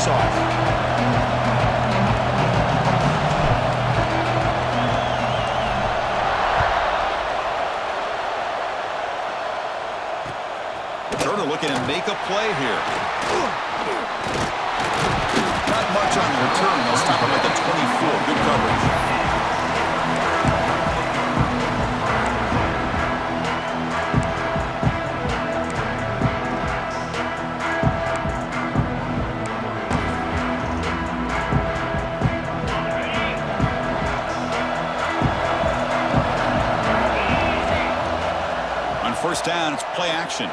this off. Turner looking to make a play here. Not much on the return. They'll stop him at the 24. Good coverage. On first down, it's play action.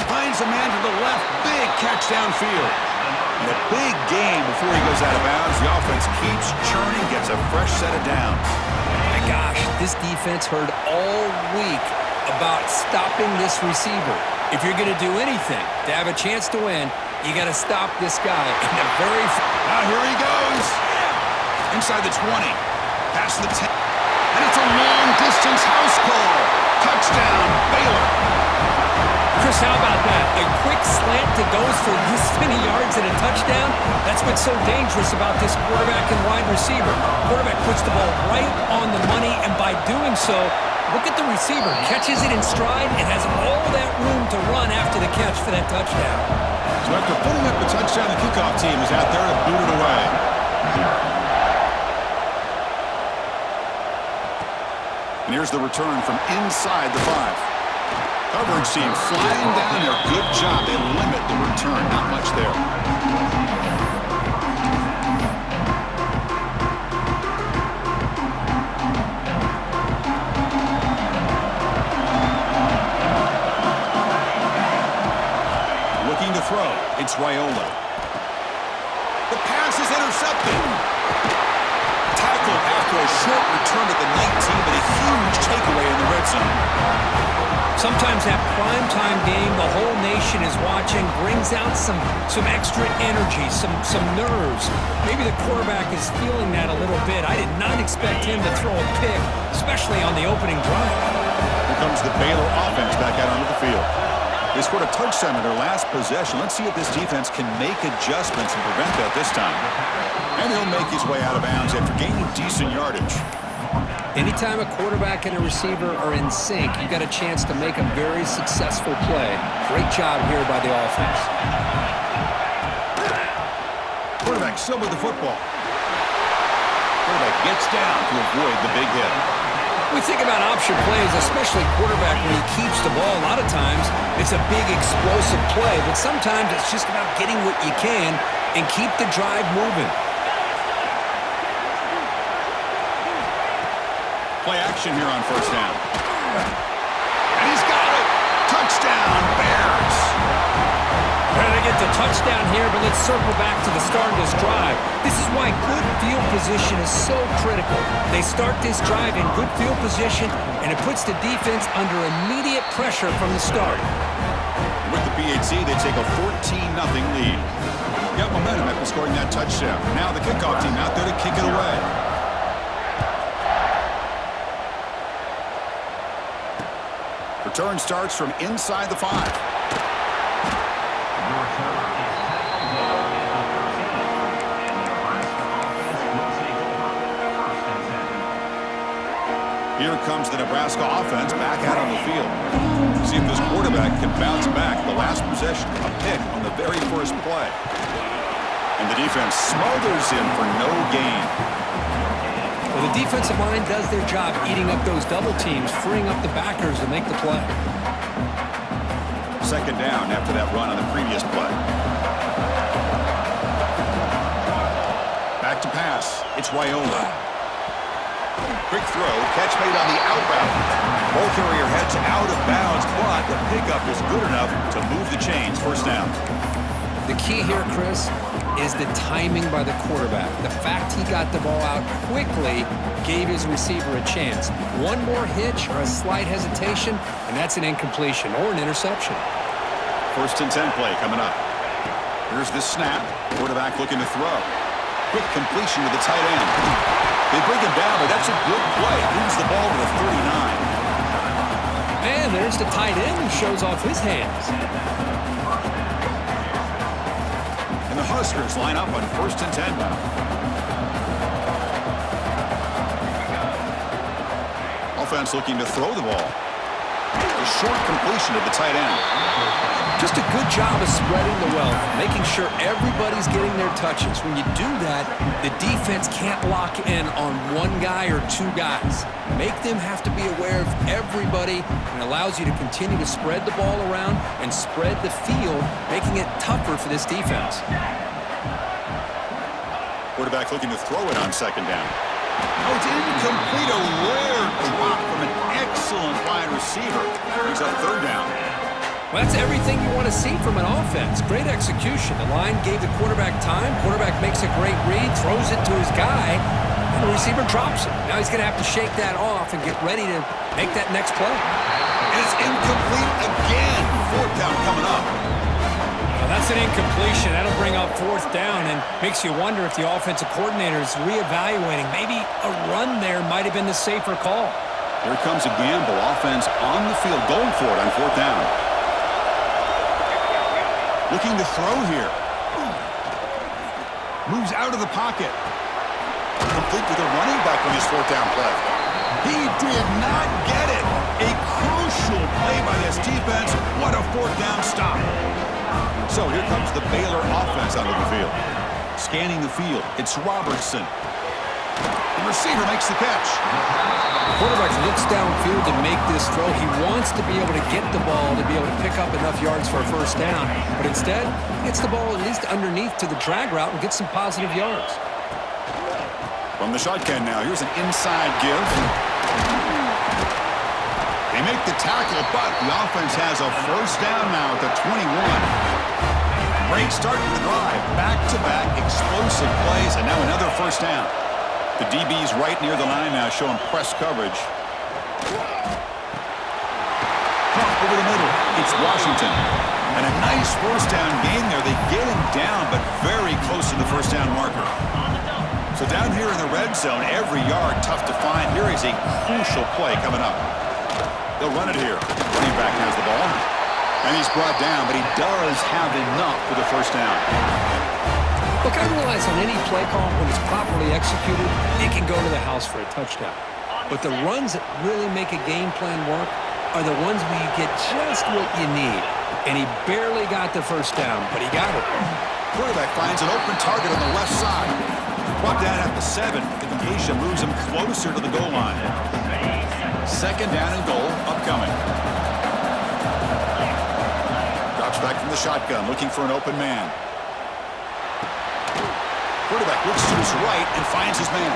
Finds a man to the left. Big catch downfield. And a big game before he goes out of bounds. The offense keeps churning, gets a fresh set of downs. My gosh, this defense heard all week about stopping this receiver. If you're going to do anything to have a chance to win, you got to stop this guy. Now here he goes. Inside the 20. Past the 10. And it's a long-distance house call. Touchdown, Baylor. Chris, how about that? A quick slant that goes for this many yards and a touchdown? That's what's so dangerous about this quarterback and wide receiver. Quarterback puts the ball right on the money, and by doing so, look at the receiver. Catches it in stride and has all that room to run after the catch for that touchdown. So after putting up the touchdown, the kickoff team is out there to boot it away. And here's the return from inside the 5. Coverage team flying down there. Good job. They limit the return. Not much there. Looking to throw. It's Raiola. The pass is intercepted. Tackled after a short return at the 19, but a huge takeaway in the red zone. Sometimes that primetime game, the whole nation is watching, brings out some extra energy, some nerves. Maybe the quarterback is feeling that a little bit. I did not expect him to throw a pick, especially on the opening drive. Here comes the Baylor offense back out onto the field. They scored a touchdown in their last possession. Let's see if this defense can make adjustments and prevent that this time. And he'll make his way out of bounds after gaining decent yardage. Anytime a quarterback and a receiver are in sync, you've got a chance to make a very successful play. Great job here by the offense. Quarterback still with the football. Quarterback gets down to avoid the big hit. We think about option plays, especially quarterback when he keeps the ball. A lot of times, it's a big explosive play, but sometimes it's just about getting what you can and keep the drive moving. Play action here on first down. And he's got it. Touchdown, Bears. Trying to get the touchdown here, but let's circle back to the start of this drive. This is why good field position is so critical. They start this drive in good field position, and it puts the defense under immediate pressure from the start. With the PAT, they take a 14-0 lead. Got momentum after scoring that touchdown. Now the kickoff team out there to kick it away. Return starts from inside the 5. Here comes the Nebraska offense back out on the field. See if this quarterback can bounce back. The last possession, a pick on the very first play. And the defense smothers him for no gain. Well, the defensive line does their job eating up those double teams, freeing up the backers to make the play. Second down after that run on the previous play. Back to pass. It's Raiola. Quick throw. Catch made on the out route. Ball carrier heads out of bounds, but the pickup is good enough to move the chains. First down. The key here, Chris, is the timing by the quarterback. The fact he got the ball out quickly gave his receiver a chance. One more hitch or a slight hesitation, and that's an incompletion or an interception. First and 10 play coming up. Here's the snap. Quarterback looking to throw. Quick completion to the tight end. They bring him down, but that's a good play. Moves the ball to the 39. And there's the tight end who shows off his hands. And The Huskers line up on 1st and 10 now. Offense looking to throw the ball. A short completion to the tight end. Just a good job of spreading the wealth, making sure everybody's getting their touches. When you do that, the defense can't lock in on one guy or two guys. Make them have to be aware of everybody, and allows you to continue to spread the ball around and spread the field, making it tougher for this defense. Quarterback looking to throw it on 2nd down. Oh, it's incomplete. A rare drop from an excellent wide receiver. He's up 3rd down. Well, that's everything you want to see from an offense. Great execution. The line gave the quarterback time. Quarterback makes a great read, throws it to his guy, and the receiver drops it. Now he's going to have to shake that off and get ready to make that next play. It's incomplete again. 4th down coming up. Well, that's an incompletion. That'll bring up 4th down and makes you wonder if the offensive coordinator is reevaluating. Maybe a run there might have been the safer call. Here comes a gamble. Offense on the field going for it on 4th down. Looking to throw here. Moves out of the pocket. Complete with a running back on his 4th down play. He did not get it. A crucial play by this defense. What a 4th down stop. So here comes the Baylor offense out of the field. Scanning the field. It's Robertson. The receiver makes the catch. The quarterback looks downfield to make this throw. He wants to be able to get the ball to be able to pick up enough yards for a 1st down. But instead, he gets the ball at least underneath to the drag route and gets some positive yards. From the shotgun now, here's an inside give. They make the tackle, but the offense has a 1st down now at the 21. Great start to the drive. Back-to-back explosive plays, and now another 1st down. The DB's right near the line now, showing press coverage. Pump over the middle. It's Washington. And a nice 1st down gain there. They get him down, but very close to the 1st down marker. So down here in the red zone, every yard tough to find. Here is a crucial play coming up. They'll run it here. Running back has the ball. And he's brought down, but he does have enough for the 1st down. Look, I realize on any play call, when it's properly executed, it can go to the house for a touchdown. But the runs that really make a game plan work are the ones where you get just what you need. And he barely got the 1st down, but he got it. Quarterback finds an open target on the left side. Brought down at the 7. The completion moves him closer to the goal line. 2nd down and goal upcoming. Drops back from the shotgun, looking for an open man. Quarterback looks to his right and finds his man.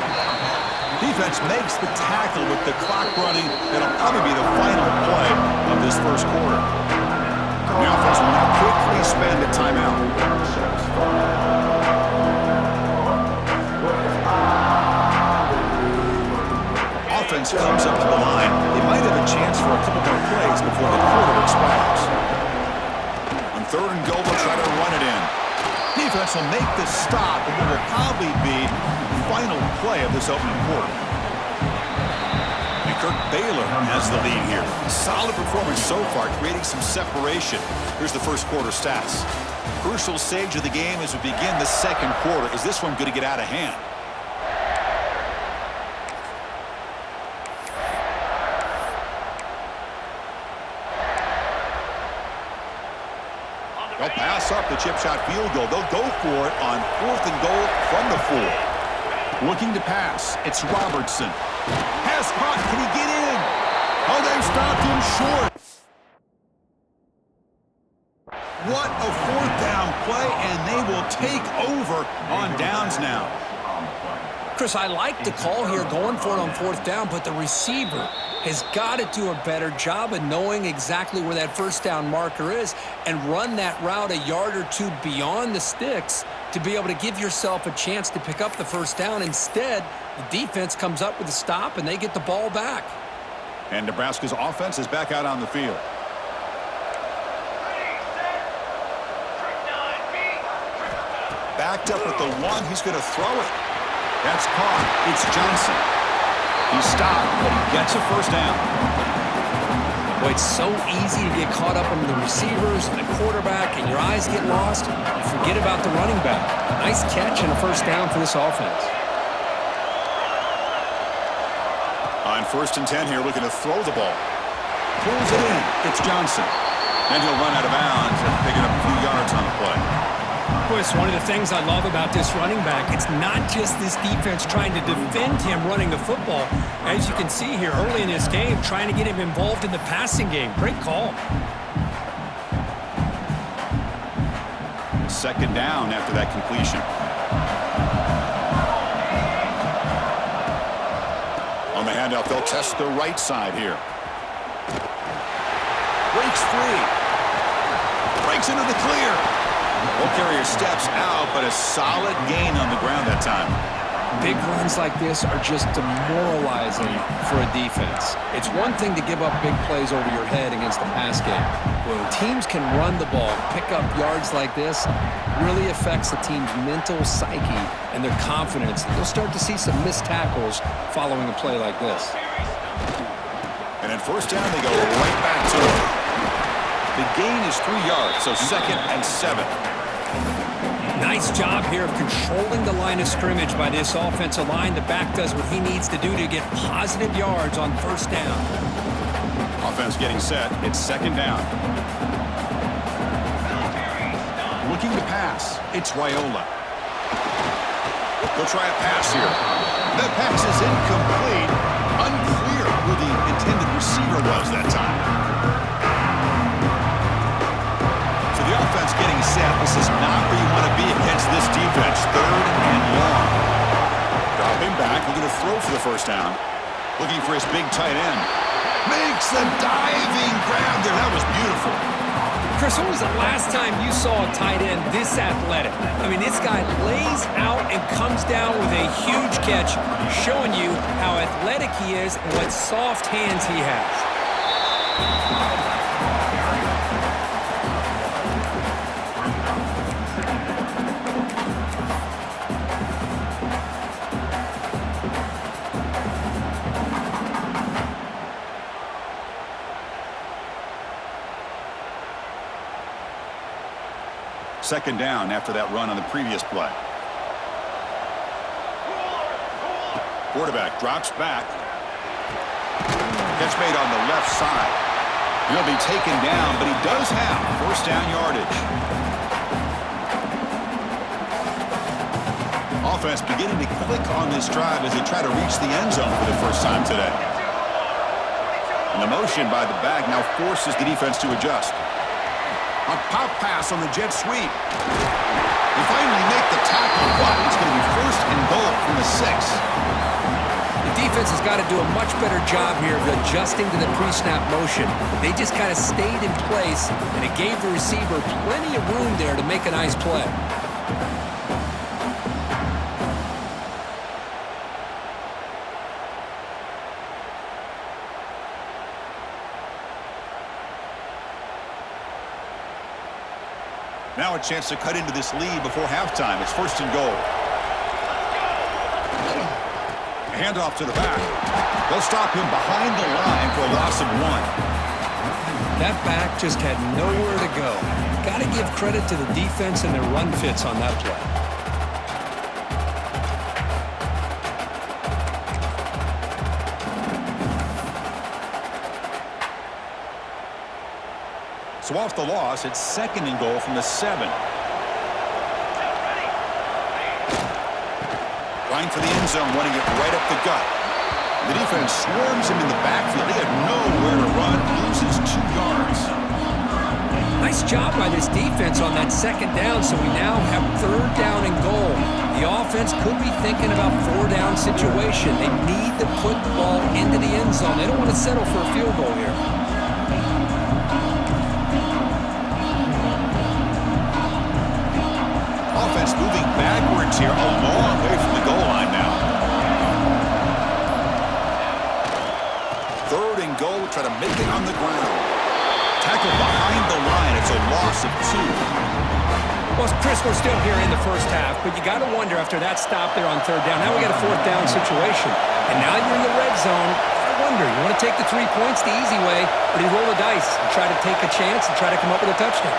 Defense makes the tackle with the clock running. That'll probably be the final play of this 1st quarter. The offense will now quickly spend a timeout. Offense comes up to the line. They might have a chance for a couple more plays before the quarter expires. On 3rd and goal, they'll try to run it in. Defense will make the stop, and it will probably be the final play of this opening quarter. And Kirk Baylor has the lead here. Solid performance so far, creating some separation. Here's the 1st quarter stats. Crucial stage of the game as we begin the 2nd quarter. Is this one going to get out of hand? They'll pass up the chip shot field goal. They'll go for it on 4th and goal from the 4. Looking to pass. It's Robertson. Pass caught. Can he get in? Oh, they've stopped him short. What a 4th down play, and they will take over on downs now. Chris, I like the call here going for it on 4th down, but the receiver has got to do a better job of knowing exactly where that 1st down marker is and run that route a yard or two beyond the sticks to be able to give yourself a chance to pick up the 1st down. Instead, the defense comes up with a stop, and they get the ball back. And Nebraska's offense is back out on the field. Backed up at the 1. He's going to throw it. That's caught. It's Johnson. He's stopped, but he gets a 1st down. Boy, it's so easy to get caught up on the receivers and the quarterback, and your eyes get lost. You forget about the running back. Nice catch and a first down for this offense. On 1st and 10 here, looking to throw the ball. Pulls it in. It's Johnson. And he'll run out of bounds after picking up a few yards on the play. Boy, it's one of the things I love about this running back. It's not just this defense trying to defend him running the football. As you can see here early in this game, trying to get him involved in the passing game. Great call. 2nd down after that completion. On the handoff, they'll test the right side here. Breaks free. Breaks into the clear. Ball carrier steps out, but a solid gain on the ground that time. Big runs like this are just demoralizing for a defense. It's one thing to give up big plays over your head against the pass game. When teams can run the ball, pick up yards like this, really affects the team's mental psyche and their confidence. You'll start to see some missed tackles following a play like this. And at 1st down, they go right back to it. The gain is 3 yards, so 2nd and 7. Nice job here of controlling the line of scrimmage by this offensive line. The back does what he needs to do to get positive yards on 1st down. Offense getting set. It's 2nd down. Looking to pass. It's Raiola. They'll try a pass here. That pass is incomplete. Unclear who the intended receiver was that time. So the offense getting set. This is not where you want to be against this defense. 3rd and long. Dropping back, looking to throw for the 1st down. Looking for his big tight end. Makes the diving grab there. That was beautiful. Chris, when was the last time you saw a tight end this athletic? I mean, this guy lays out and comes down with a huge catch, showing you how athletic he is and what soft hands he has. 2nd down after that run on the previous play. Quarterback drops back. Catch made on the left side. He'll be taken down, but he does have 1st down yardage. Offense beginning to click on this drive as they try to reach the end zone for the first time today. And the motion by the back now forces the defense to adjust. A pop pass on the jet sweep. They finally make the tackle, but it's going to be 1st and goal from the 6. The defense has got to do a much better job here of adjusting to the pre-snap motion. They just kind of stayed in place, and it gave the receiver plenty of room there to make a nice play. Now a chance to cut into this lead before halftime. It's 1st and goal. A handoff to the back. They'll stop him behind the line for a loss of 1. That back just had nowhere to go. Got to give credit to the defense and their run fits on that play. So off the loss, it's 2nd and goal from the 7. Line for the end zone, running it right up the gut. The defense swarms him in the backfield. They have nowhere to run, loses 2 yards. Nice job by this defense on that 2nd down, so we now have 3rd down and goal. The offense could be thinking about 4-down situation. They need to put the ball into the end zone. They don't want to settle for a field goal here. Offense moving backwards here, a long way from the goal line now. 3rd and goal, try to make it on the ground. Tackle behind the line, it's a loss of 2. Well, Chris, we're still here in the first half, but you got to wonder after that stop there on 3rd down. Now we got a 4th down situation, and now you're in the red zone. I wonder, You want to take the 3 points the easy way, but he rolled the dice and tried to take a chance and try to come up with a touchdown.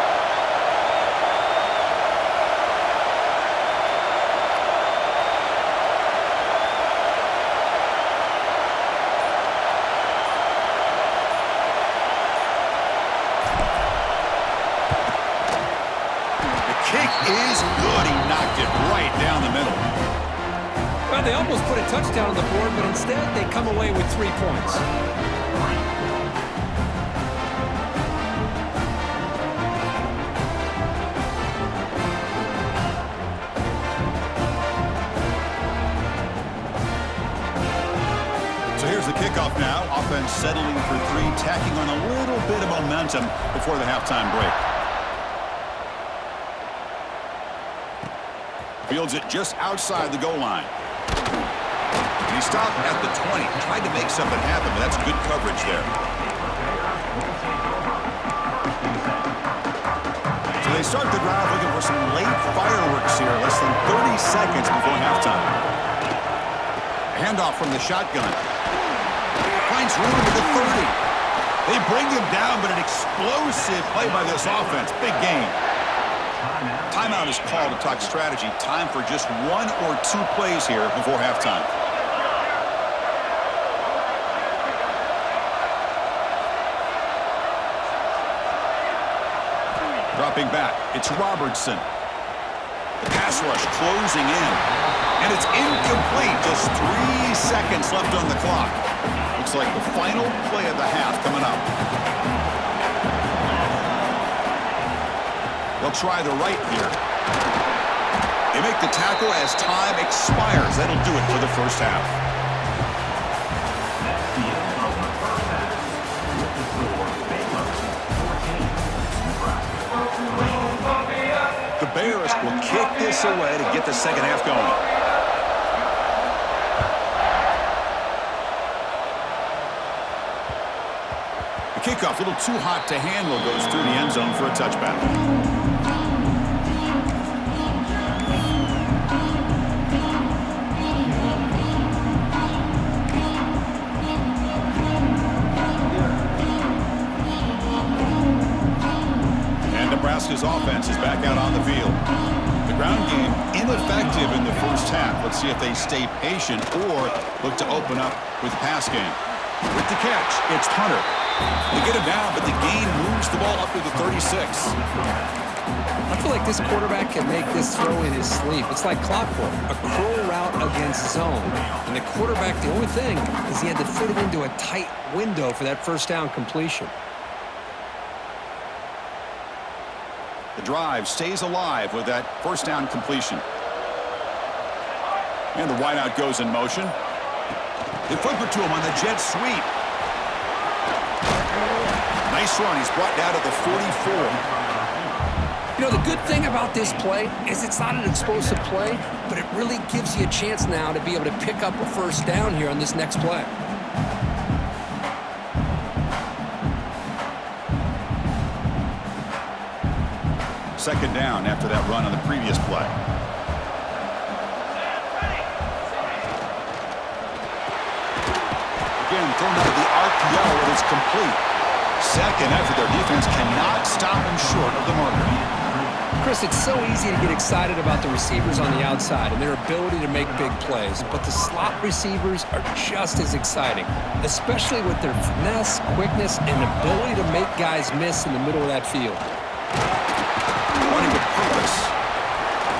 Kick is good. He knocked it right down the middle. Well, they almost put a touchdown on the board, but instead they come away with 3 points. So here's the kickoff now. Offense settling for 3, tacking on a little bit of momentum before the halftime break. Fields it just outside the goal line. And he stopped at the 20. Tried to make something happen, but that's good coverage there. So they start the drive looking for some late fireworks here. Less than 30 seconds before halftime. A handoff from the shotgun. Finds room at the 30. They bring him down, but an explosive play by this offense. Big game. Timeout is called to talk strategy. Time for just 1 or 2 plays here before halftime. Dropping back, it's Robertson. The pass rush closing in. And it's incomplete. Just 3 seconds left on the clock. Looks like the final play of the half coming up. They'll try the right here. They make the tackle as time expires. That'll do it for the first half. The Bears will kick this away to get the second half going. The kickoff, a little too hot to handle, goes through the end zone for a touchback. Nebraska's offense is back out on the field. The ground game ineffective in the first half. Let's see if they stay patient or look to open up with the pass game. With the catch, it's Hunter. They get him down, but the gain moves the ball up to the 36. I feel like this quarterback can make this throw in his sleep. It's like clockwork, a curl route against zone. And the quarterback, the only thing is he had to fit it into a tight window for that first down completion. The drive stays alive with that first down completion. And the wideout goes in motion. They flip it to him on the jet sweep. Nice run. He's brought down to the 44. You know, the good thing about this play is it's not an explosive play, but it really gives you a chance now to be able to pick up a first down here on this next play. Second down after that run on the previous play. Again, thrown out of the RPO, and it's complete. Second effort, their defense cannot stop him short of the marker. Chris, it's so easy to get excited about the receivers on the outside and their ability to make big plays, but the slot receivers are just as exciting, especially with their finesse, quickness, and ability to make guys miss in the middle of that field. Running with purpose.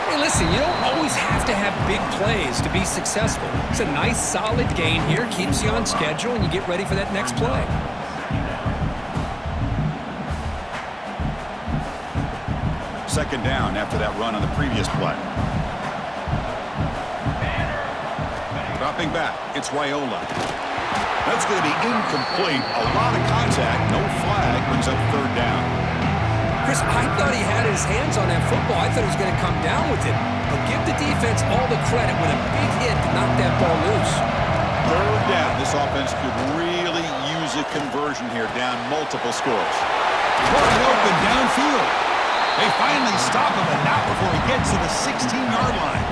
Hey, listen, you don't always have to have big plays to be successful. It's a nice, solid gain here, keeps you on schedule, and you get ready for that next play. Second down after that run on the previous play. Dropping back, it's Raiola. That's going to be incomplete. A lot of contact, no flag, brings up third down. Chris, I thought he had his hands on that football. I thought he was going to come down with it. But give the defense all the credit with a big hit to knock that ball loose. Third down. This offense could really use a conversion here, down multiple scores. Wide open downfield. They finally stop him, but not before he gets to the 16-yard line.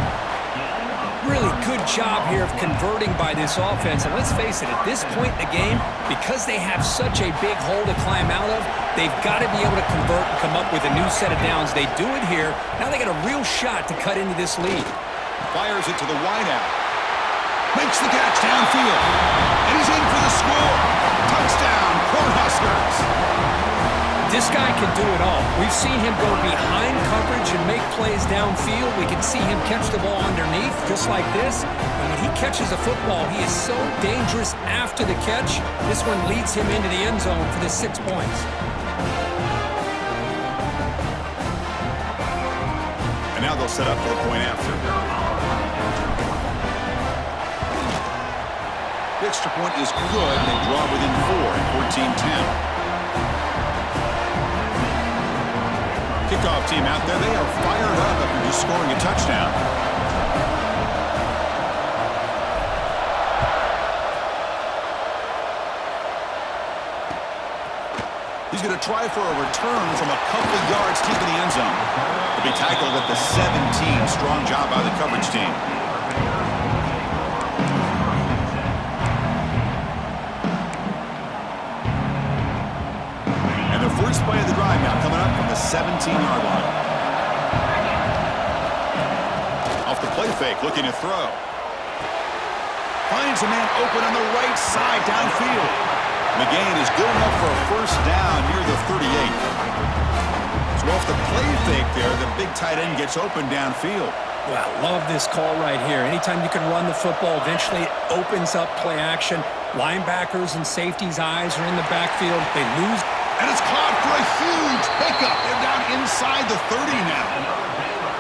Really good job here of converting by this offense. And let's face it, at this point in the game, because they have such a big hole to climb out of, they've got to be able to convert and come up with a new set of downs. They do it here. Now they got a real shot to cut into this lead. Fires it to the wideout. Makes the catch downfield. And he's in for the score. Touchdown, Cornhuskers. This guy can do it all. We've seen him go behind coverage and make plays downfield. We can see him catch the ball underneath, just like this. And when he catches a football, he is so dangerous after the catch. This one leads him into the end zone for the 6 points. And now they'll set up for the point after. The extra point is good. They draw within 4 at 14-10. Kickoff team out there. They are fired up after just scoring a touchdown. He's going to try for a return from a couple of yards deep in the end zone. He'll be tackled at the 17. Strong job by the coverage team. First play of the drive now coming up from the 17-yard line. Off the play fake, looking to throw. Finds a man open on the right side downfield. The gain is good enough for a first down near the 38. So off the play fake there, the big tight end gets open downfield. Well, love this call right here. Anytime you can run the football, eventually it opens up play action. Linebackers and safeties' eyes are in the backfield. They lose. And it's caught for a huge pickup. They're down inside the 30 now.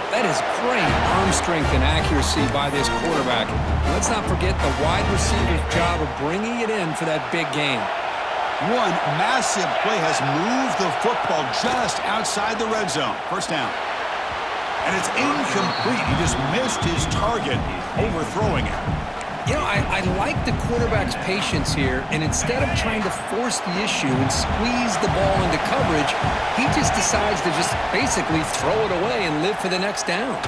That is great arm strength and accuracy by this quarterback. Let's not forget the wide receiver's job of bringing it in for that big gain. One massive play has moved the football just outside the red zone. First down. And it's incomplete. He just missed his target, overthrowing it. You know, I like the quarterback's patience here, and instead of trying to force the issue and squeeze the ball into coverage, he just decides to just basically throw it away and live for the next down.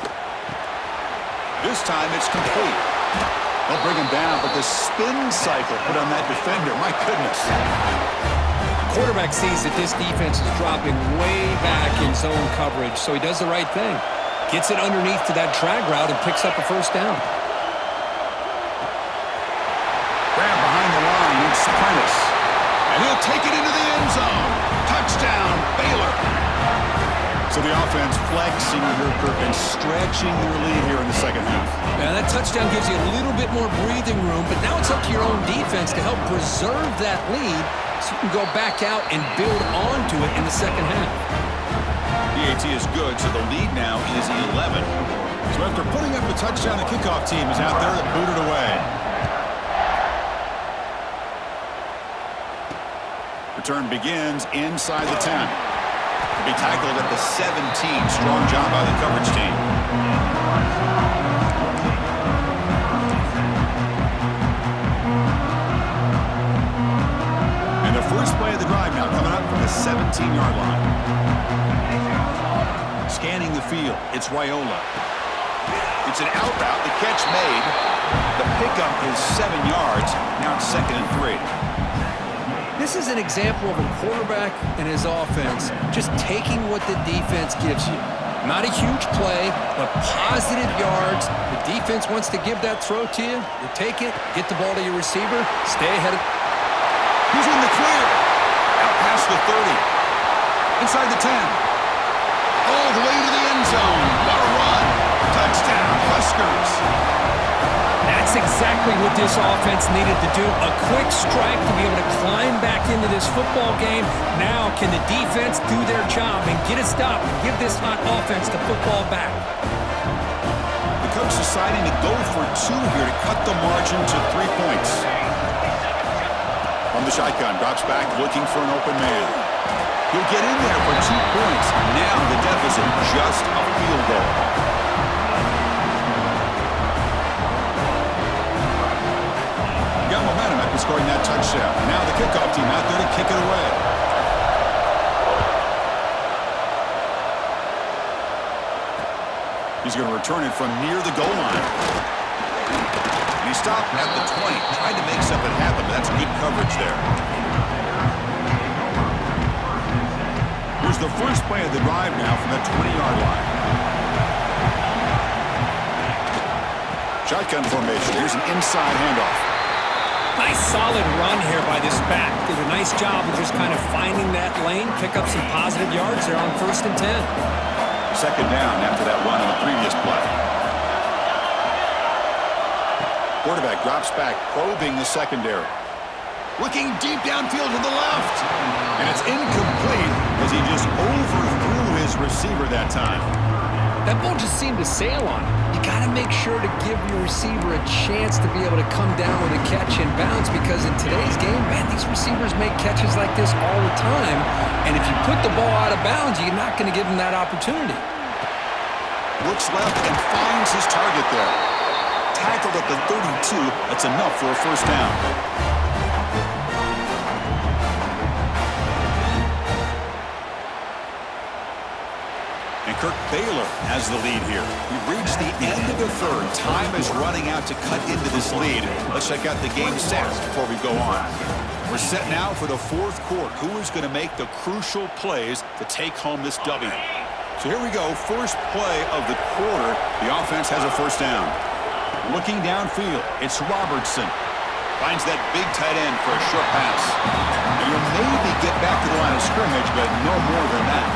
This time it's complete. They'll bring him down, but the spin cycle put on that defender, my goodness. Quarterback sees that this defense is dropping way back in zone coverage, so he does the right thing. Gets it underneath to that drag route and picks up a first down. Grab behind the line, it's Prentice. And he'll take it into the end zone. Touchdown, Baylor. So the offense flexing here, Kirk, and stretching their lead here in the second half. Yeah, that touchdown gives you a little bit more breathing room, but now it's up to your own defense to help preserve that lead so you can go back out and build onto it in the second half. The AT is good, so the lead now is 11. So after putting up a touchdown, the kickoff team is out there to boot it away. Return begins inside the 10. He'll be tackled at the 17. Strong job by the coverage team. And the first play of the drive now coming up from the 17-yard line. Scanning the field, it's Raiola. It's an out route, the catch made. The pickup is 7 yards. Now it's 2nd and 3. This is an example of a quarterback and his offense just taking what the defense gives you. Not a huge play, but positive yards. The defense wants to give that throw to you. You take it, get the ball to your receiver, stay ahead of... He's in the clear. Out past the 30. Inside the 10. All the way to the end zone. What a run. Touchdown, Huskers. That's exactly what this offense needed to do. A quick strike to be able to climb back into this football game. Now can the defense do their job and get a stop and give this hot offense the football back? The coach deciding to go for 2 here to cut the margin to 3 points. From the shotgun, drops back looking for an open man. He'll get in there for 2 points. Now the deficit just a field goal. Got momentum after scoring that touchdown. Now the kickoff team out there to kick it away. He's going to return it from near the goal line. And he stopped at the 20, trying to make something happen, but that's good coverage there. Here's the first play of the drive now from the 20-yard line. Shotgun formation. Here's an inside handoff. Nice solid run here by this back. Did a nice job of just kind of finding that lane, pick up some positive yards there on 1st and 10. Second down after that run on the previous play. Quarterback drops back, probing the secondary. Looking deep downfield to the left. And it's incomplete as he just overthrew his receiver that time. That ball just seemed to sail on him. You got to make sure to give your receiver a chance to be able to come down with a catch and bounce, because in today's game, man, these receivers make catches like this all the time. And if you put the ball out of bounds, you're not going to give them that opportunity. Looks left and finds his target there. Tackled at the 32. That's enough for a first down. And Kirk Baylor has the lead here. We've reached the end of the third. Time is running out to cut into this lead. Let's check out the game stats before we go on. We're set now for the fourth quarter. Who is going to make the crucial plays to take home this W? So here we go. First play of the quarter. The offense has a first down. Looking downfield, it's Robertson. Finds that big tight end for a short pass. Now you'll maybe get back to the line of scrimmage, but no more than that.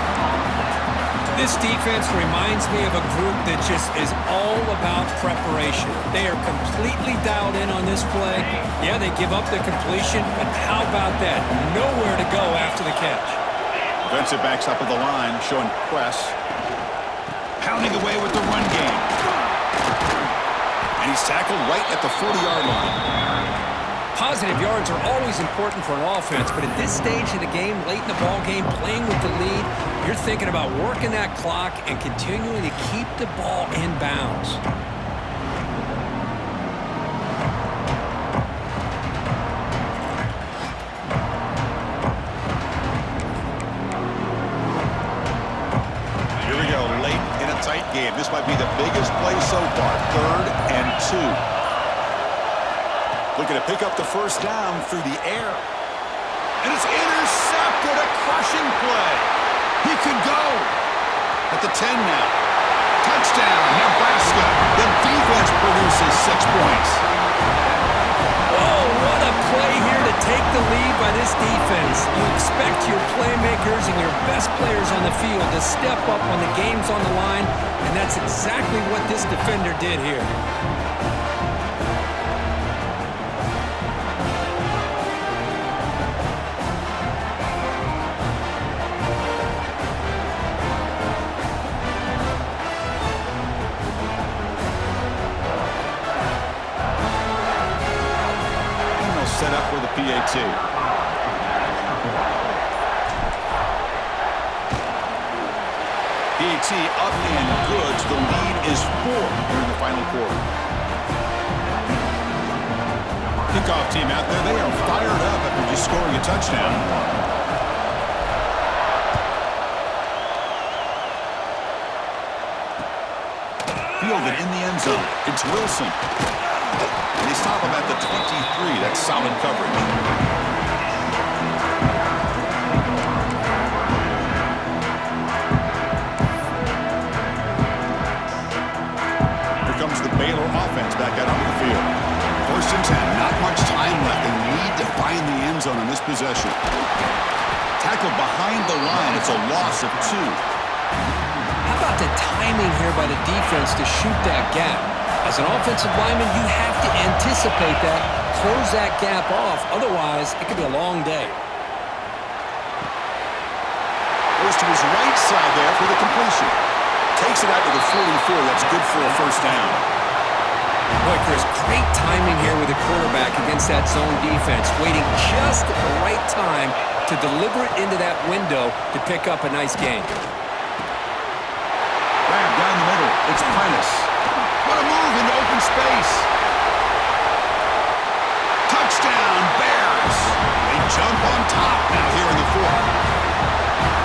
This defense reminds me of a group that just is all about preparation. They are completely dialed in on this play. Yeah, they give up the completion, but how about that? Nowhere to go after the catch. Defensive backs up at the line, showing press. Pounding away with the run game. And he's tackled right at the 40-yard line. Positive yards are always important for an offense, but at this stage of the game, late in the ball game, playing with the lead, you're thinking about working that clock and continuing to keep the ball in bounds. Here we go, late in a tight game. This might be the biggest play so far, 3rd and 2. Looking to pick up the first down through the air. And it's intercepted, a crushing play. He could go. At the 10 now. Touchdown, Nebraska. The defense produces 6 points. Oh, what a play here to take the lead by this defense. You expect your playmakers and your best players on the field to step up when the game's on the line, and that's exactly what this defender did here. Set up with a PAT. PAT up and good. So the lead is 4 here in the final quarter. Kickoff team out there. They are fired up after just scoring a touchdown. Fielded in the end zone. It's Wilson. And they stop him at the 23. That's solid coverage. Here comes the Baylor offense back out onto the field. 1st and 10. Not much time left. They need to find the end zone on this possession. Tackled behind the line. It's a loss of 2. How about the timing here by the defense to shoot that gap? As an offensive lineman, you have to anticipate that, close that gap off. Otherwise, it could be a long day. Goes to his right side there for the completion. Takes it out to the 44. That's good for a first down. Boy, Chris, great timing here with the quarterback against that zone defense, waiting just at the right time to deliver it into that window to pick up a nice gain. Grab down the middle. It's Prentice. What a move into open space. Touchdown, Bears. They jump on top now here in the 4th.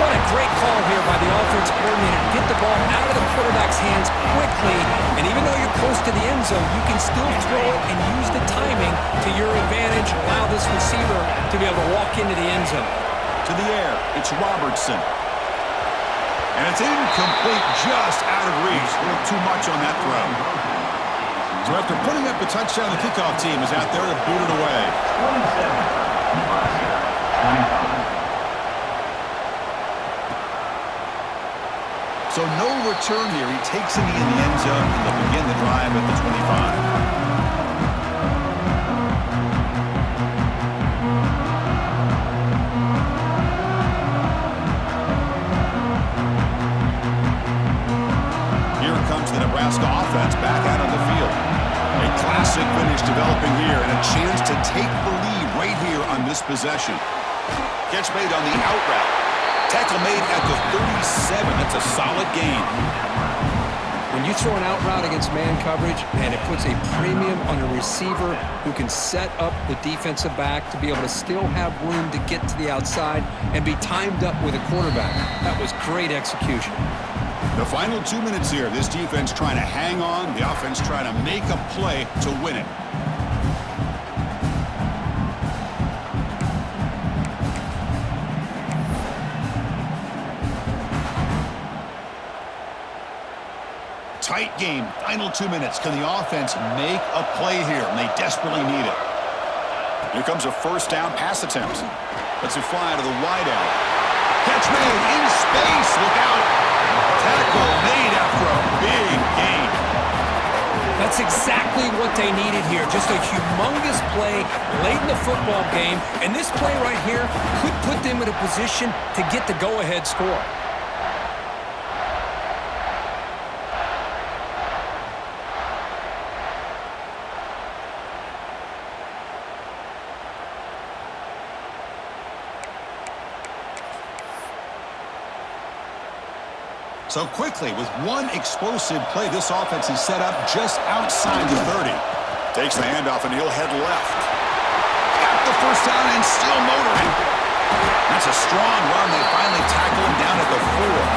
What a great call here by the offensive defense coordinator to get the ball out of the quarterback's hands quickly, and even though you're close to the end zone, you can still throw it and use the timing to your advantage, allow this receiver to be able to walk into the end zone. To the air, it's Robertson. And it's incomplete, just out of reach. A little too much on that throw. So after putting up the touchdown, the kickoff team is out there to boot it away. 27. So no return here. He takes it in the end zone, and they'll begin the drive at the 25. Nebraska offense back out on the field. A classic finish developing here and a chance to take the lead right here on this possession. Catch made on the out route. Tackle made at the 37. That's a solid gain. When you throw an out route against man coverage, and it puts a premium on a receiver who can set up the defensive back to be able to still have room to get to the outside and be timed up with a quarterback. That was great execution. The final 2 minutes here. This defense trying to hang on. The offense trying to make a play to win it. Tight game. Final 2 minutes. Can the offense make a play here? And they desperately need it. Here comes a first down pass attempt. Lets it fly to the wide out. Catch made in space. Look out. Tackle made after a big gain. That's exactly what they needed here. Just a humongous play late in the football game. And this play right here could put them in a position to get the go-ahead score. So quickly, with one explosive play, this offense is set up just outside the 30. Takes the handoff, and he'll head left. Got the first down and still motoring. That's a strong run. They finally tackle him down at the 4.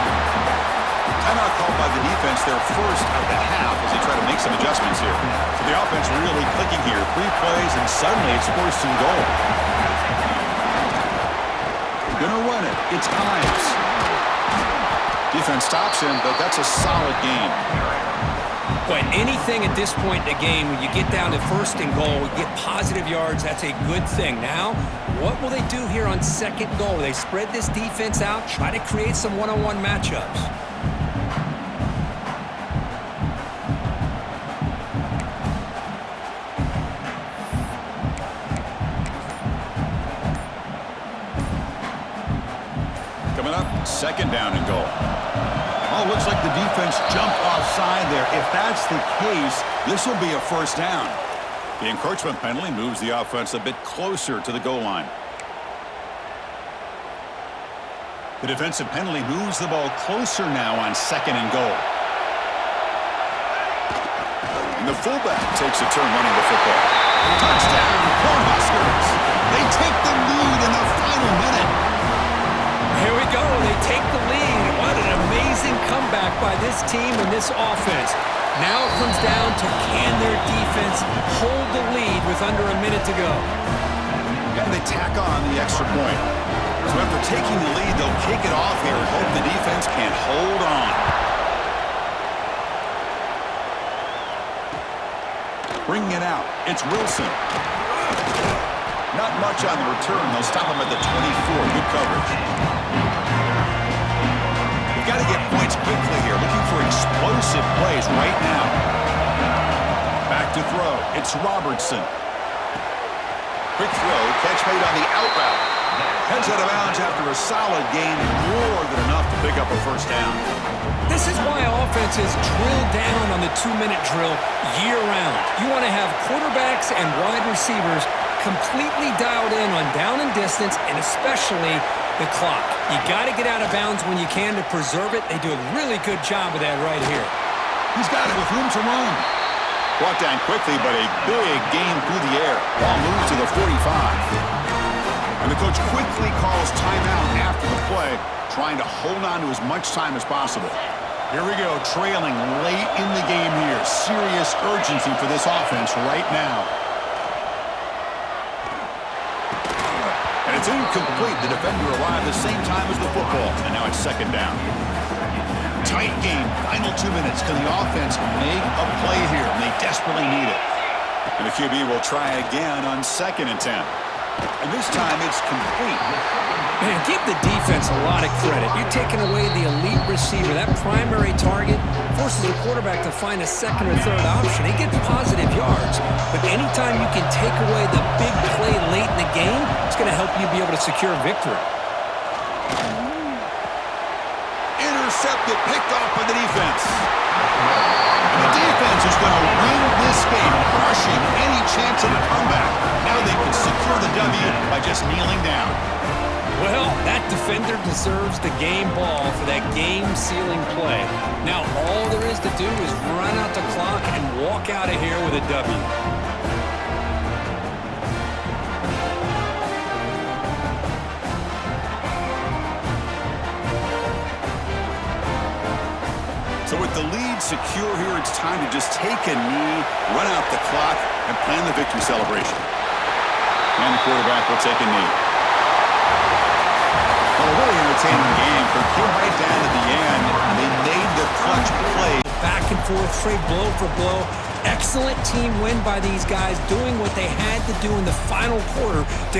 Timeout called by the defense, their first of the half, as they try to make some adjustments here. So the offense really clicking here. 3 plays, and suddenly it's first and goal. Gonna run it. It's Himes. Defense stops him, but that's a solid game. But anything at this point in the game, when you get down to first and goal, you get positive yards, that's a good thing. Now, what will they do here on second goal? They spread this defense out, try to create some one-on-one matchups. Coming up, second down and goal. Oh, looks like the defense jumped offside there. If that's the case, this will be a first down. The encroachment penalty moves the offense a bit closer to the goal line. The defensive penalty moves the ball closer now on second and goal. And the fullback takes a turn running the football. Touchdown, Cornhuskers. They take the lead in the final minute. Here we go. They take the lead. What an amazing comeback by this team and this offense. Now it comes down to can their defense hold the lead with under a minute to go. And they tack on the extra point. So after taking the lead, they'll kick it off here and hope the defense can hold on. Bringing it out, it's Wilson. Not much on the return. They'll stop him at the 24. Good coverage. We've got to get points quickly here. Looking for explosive plays right now. Back to throw. It's Robertson. Quick throw. Catch made on the out route. Heads out of bounds after a solid gain. More than enough to pick up a first down. This is why offenses drill down on the 2-minute drill year-round. You want to have quarterbacks and wide receivers completely dialed in on down and distance, and especially the clock. You got to get out of bounds when you can to preserve it. They do a really good job of that right here. He's got it with room to run. Brought down quickly, but a big gain through the air. Ball moves to the 45. And the coach quickly calls timeout after the play, trying to hold on to as much time as possible. Here we go, trailing late in the game here. Serious urgency for this offense right now. And it's incomplete. The defender arrived the same time as the football, and now it's second down. Tight game, final 2 minutes. Can the offense make a play here? And they desperately need it. And the QB will try again on 2nd and 10. And this time it's complete. Man, give the defense a lot of credit. You're taking away the elite receiver. That primary target forces the quarterback to find a second or third option. He gets positive yards, but anytime you can take away the big play late in the game, it's going to help you be able to secure victory. Intercepted, picked off by the defense. And the defense is going to win this game, crushing any chance of a comeback. Now they can secure the W by just kneeling down. Well, that defender deserves the game ball for that game-sealing play. Now all there is to do is run out the clock and walk out of here with a W. So with the lead secure here, it's time to just take a knee, run out the clock, and plan the victory celebration. And the quarterback will take a knee. Well, a really entertaining game. Came right down to the end. They made the clutch play. Back and forth, trade blow for blow. Excellent team win by these guys doing what they had to do in the final quarter to